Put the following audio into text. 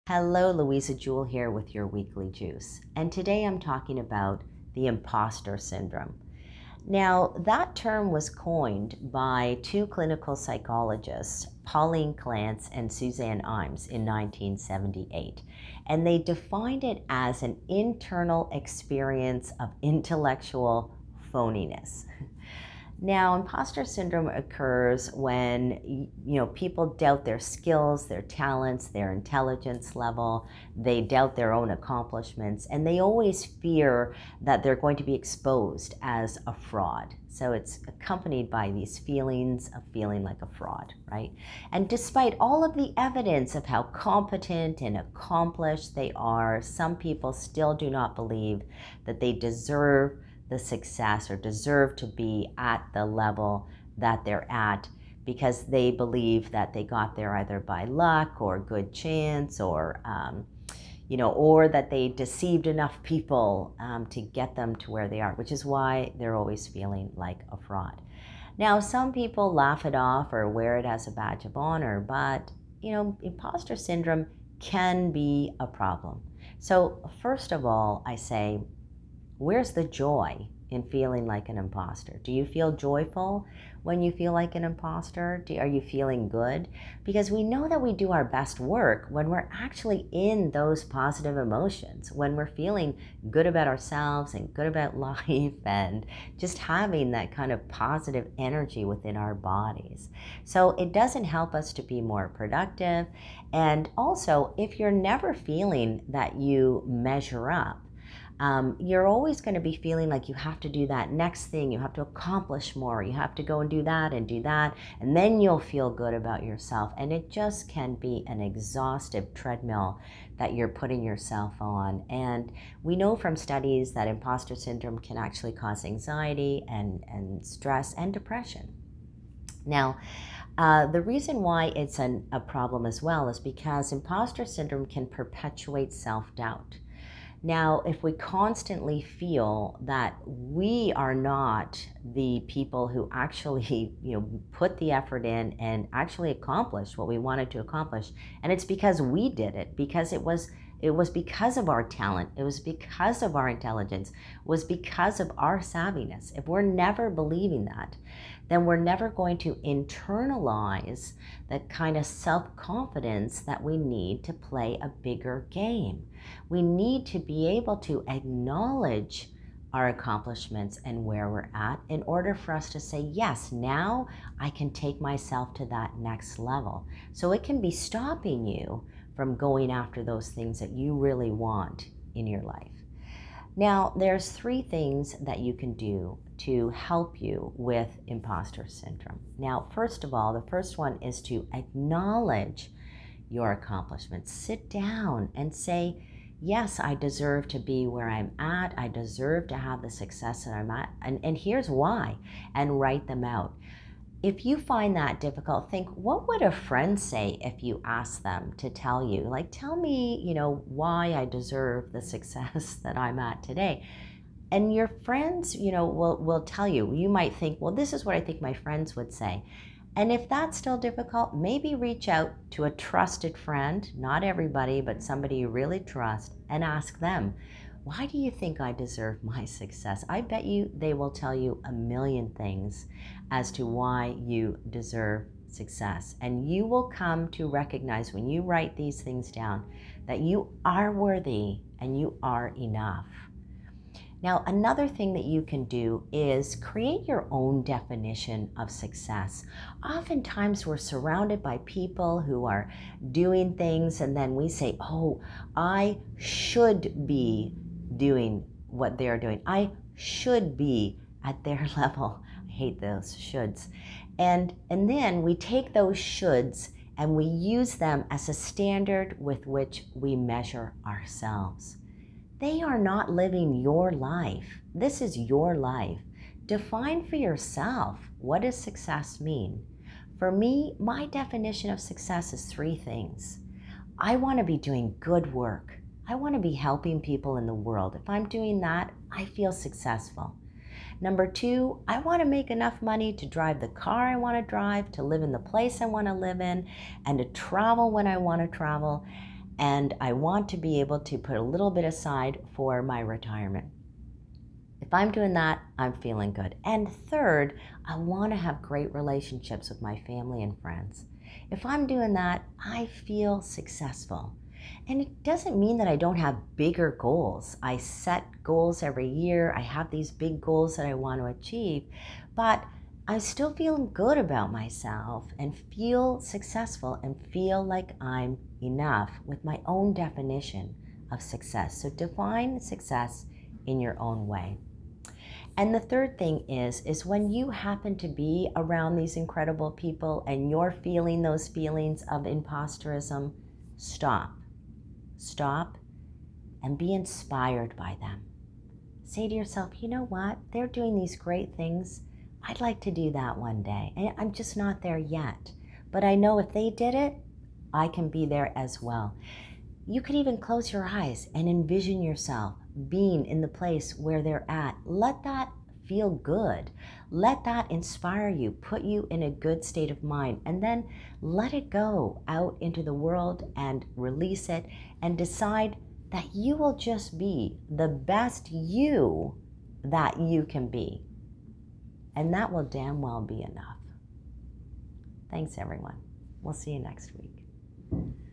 Hello, Louisa Jewell here with your weekly juice. And today I'm talking about the imposter syndrome. Now, that term was coined by two clinical psychologists, Pauline Clance and Suzanne Imes, in 1978. And they defined it as an internal experience of intellectual phoniness. Now, imposter syndrome occurs when people doubt their skills, their talents, their intelligence level. They doubt their own accomplishments, and they always fear that they're going to be exposed as a fraud. So it's accompanied by these feelings of feeling like a fraud, right? And despite all of the evidence of how competent and accomplished they are, some people still do not believe that they deserve the success or deserve to be at the level that they're at because they believe that they got there either by luck or good chance or that they deceived enough people to get them to where they are, which is why they're always feeling like a fraud. Now, some people laugh it off or wear it as a badge of honor, but imposter syndrome can be a problem. So first of all, I say, where's the joy in feeling like an imposter? Do you feel joyful when you feel like an imposter? Are you feeling good? Because we know that we do our best work when we're actually in those positive emotions, when we're feeling good about ourselves and good about life and just having that kind of positive energy within our bodies. So it doesn't help us to be more productive. And also, if you're never feeling that you measure up, you're always going to be feeling like you have to do that next thing, you have to accomplish more, you have to go and do that, and then you'll feel good about yourself. And it just can be an exhaustive treadmill that you're putting yourself on. And we know from studies that imposter syndrome can actually cause anxiety and stress and depression. Now, the reason why it's a problem as well is because imposter syndrome can perpetuate self-doubt. Now, if we constantly feel that we are not the people who actually, put the effort in and actually accomplished what we wanted to accomplish, and it's because we did it, because it was because of our talent, it was because of our intelligence, it was because of our savviness. If we're never believing that, then we're never going to internalize the kind of self-confidence that we need to play a bigger game. We need to be able to acknowledge our accomplishments and where we're at in order for us to say, yes, now I can take myself to that next level. So it can be stopping you from going after those things that you really want in your life. Now, there's three things that you can do to help you with imposter syndrome. Now, first of all, the first one is to acknowledge your accomplishments. Sit down and say, yes, I deserve to be where I'm at. I deserve to have the success that I'm at. And here's why, and write them out. If you find that difficult, think, what would a friend say if you asked them to tell you? Like, tell me, why I deserve the success that I'm at today. And your friends, will tell you. You might think, well, this is what I think my friends would say. And if that's still difficult, maybe reach out to a trusted friend, not everybody, but somebody you really trust, and ask them, why do you think I deserve my success? I bet you they will tell you a million things as to why you deserve success. And you will come to recognize when you write these things down that you are worthy and you are enough. Now, another thing that you can do is create your own definition of success. Oftentimes we're surrounded by people who are doing things and then we say, oh, I should be doing what they're doing. I should be at their level. I hate those shoulds. And then we take those shoulds and we use them as a standard with which we measure ourselves. They are not living your life. This is your life. Define for yourself, what does success mean? For me, my definition of success is three things. I want to be doing good work. I want to be helping people in the world. If I'm doing that, I feel successful. Number two, I want to make enough money to drive the car I want to drive, to live in the place I want to live in, and to travel when I want to travel. And I want to be able to put a little bit aside for my retirement. If I'm doing that, I'm feeling good. And third, I want to have great relationships with my family and friends. If I'm doing that, I feel successful. And it doesn't mean that I don't have bigger goals. I set goals every year. I have these big goals that I want to achieve, but I'm still feeling good about myself and feel successful and feel like I'm enough with my own definition of success. So define success in your own way. And the third thing is when you happen to be around these incredible people and you're feeling those feelings of imposterism, stop. Stop and be inspired by them. Say to yourself, you know what? They're doing these great things. I'd like to do that one day. And I'm just not there yet. But I know if they did it, I can be there as well. You could even close your eyes and envision yourself being in the place where they're at. Let that feel good. Let that inspire you, put you in a good state of mind, and then let it go out into the world and release it and decide that you will just be the best you that you can be. And that will damn well be enough. Thanks, everyone. We'll see you next week.